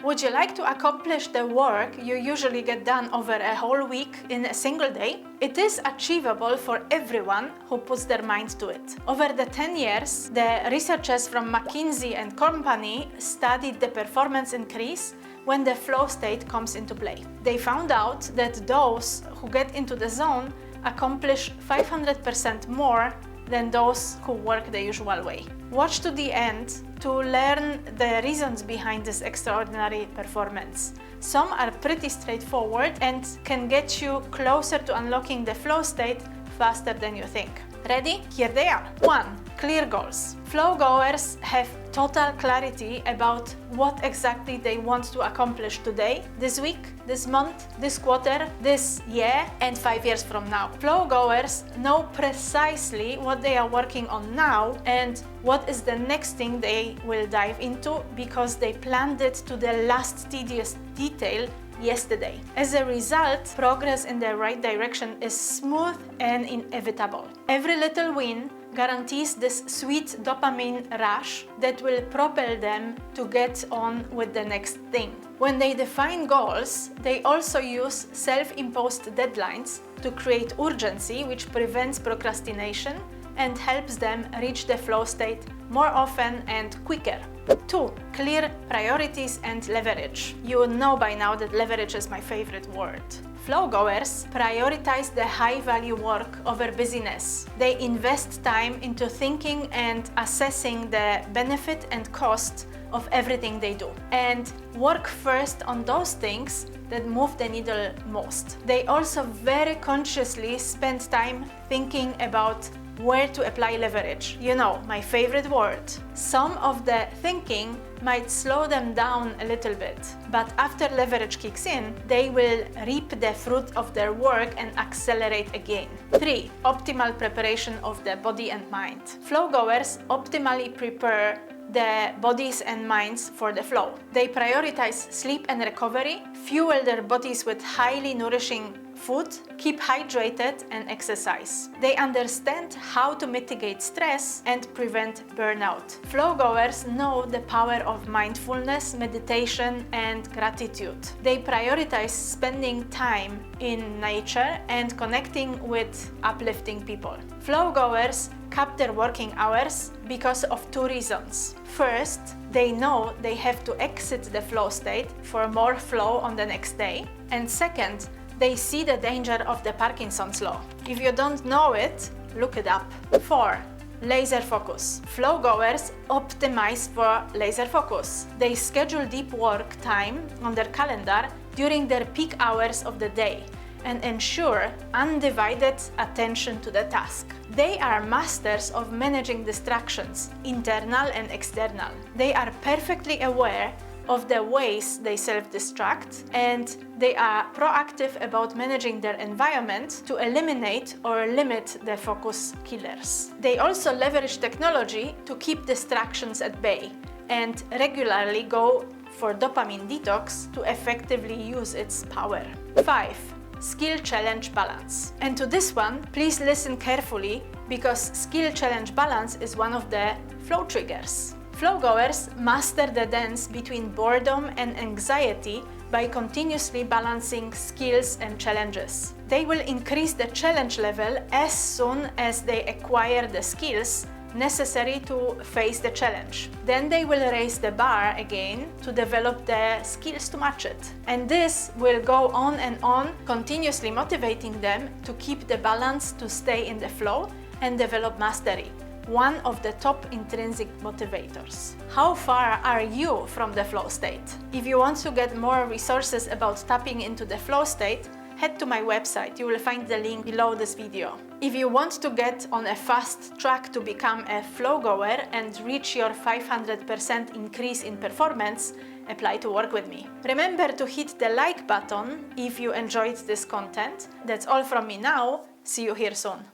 Would you like to accomplish the work you usually get done over a whole week in a single day? It is achievable for everyone who puts their mind to it. Over the 10 years, the researchers from McKinsey and Company studied the performance increase when the flow state comes into play. They found out that those who get into the zone accomplish 500% more than those who work the usual way. Watch to the end to learn the reasons behind this extraordinary performance. Some are pretty straightforward and can get you closer to unlocking the flow state faster than you think. Ready? Here they are. 1. Clear goals. Flow-goers have total clarity about what exactly they want to accomplish today, this week, this month, this quarter, this year, and 5 years from now. Flow-goers know precisely what they are working on now and what is the next thing they will dive into because they planned it to the last tedious detail yesterday. As a result, progress in the right direction is smooth and inevitable. Every little win guarantees this sweet dopamine rush that will propel them to get on with the next thing. When they define goals, they also use self-imposed deadlines to create urgency, which prevents procrastination and helps them reach the flow state more often and quicker. 2. Clear priorities and leverage. You know by now that leverage is my favorite word. Flow-goers prioritize the high-value work over busyness. They invest time into thinking and assessing the benefit and cost of everything they do, and work first on those things that move the needle most. They also very consciously spend time thinking about where to apply leverage. You know, my favorite word. Some of the thinking might slow them down a little bit, but after leverage kicks in, they will reap the fruit of their work and accelerate again. 3. Optimal preparation of the body and mind. Flow-goers optimally prepare the bodies and minds for the flow. They prioritize sleep and recovery, fuel their bodies with highly nourishing food, keep hydrated, and exercise. They understand how to mitigate stress and prevent burnout. Flow-goers know the power of mindfulness, meditation, and gratitude. They prioritize spending time in nature and connecting with uplifting people. Flow-goers cap their working hours because of 2 reasons. First, they know they have to exit the flow state for more flow on the next day. And second, they see the danger of the Parkinson's law. If you don't know it, look it up. 4. Laser focus. Flow-goers optimize for laser focus. They schedule deep work time on their calendar during their peak hours of the day and ensure undivided attention to the task. They are masters of managing distractions, internal and external. They are perfectly aware of the ways they self-distract, and they are proactive about managing their environment to eliminate or limit the focus killers. They also leverage technology to keep distractions at bay and regularly go for dopamine detox to effectively use its power. 5. Skill challenge balance. And to this one, please listen carefully because skill challenge balance is one of the flow triggers. Flow-goers master the dance between boredom and anxiety by continuously balancing skills and challenges. They will increase the challenge level as soon as they acquire the skills necessary to face the challenge. Then they will raise the bar again to develop the skills to match it. And this will go on and on, continuously motivating them to keep the balance to stay in the flow and develop mastery. One of the top intrinsic motivators. How far are you from the flow state? If you want to get more resources about tapping into the flow state, head to my website. You will find the link below this video. If you want to get on a fast track to become a flow-goer and reach your 500% increase in performance, apply to work with me. Remember to hit the like button if you enjoyed this content. That's all from me now. See you here soon.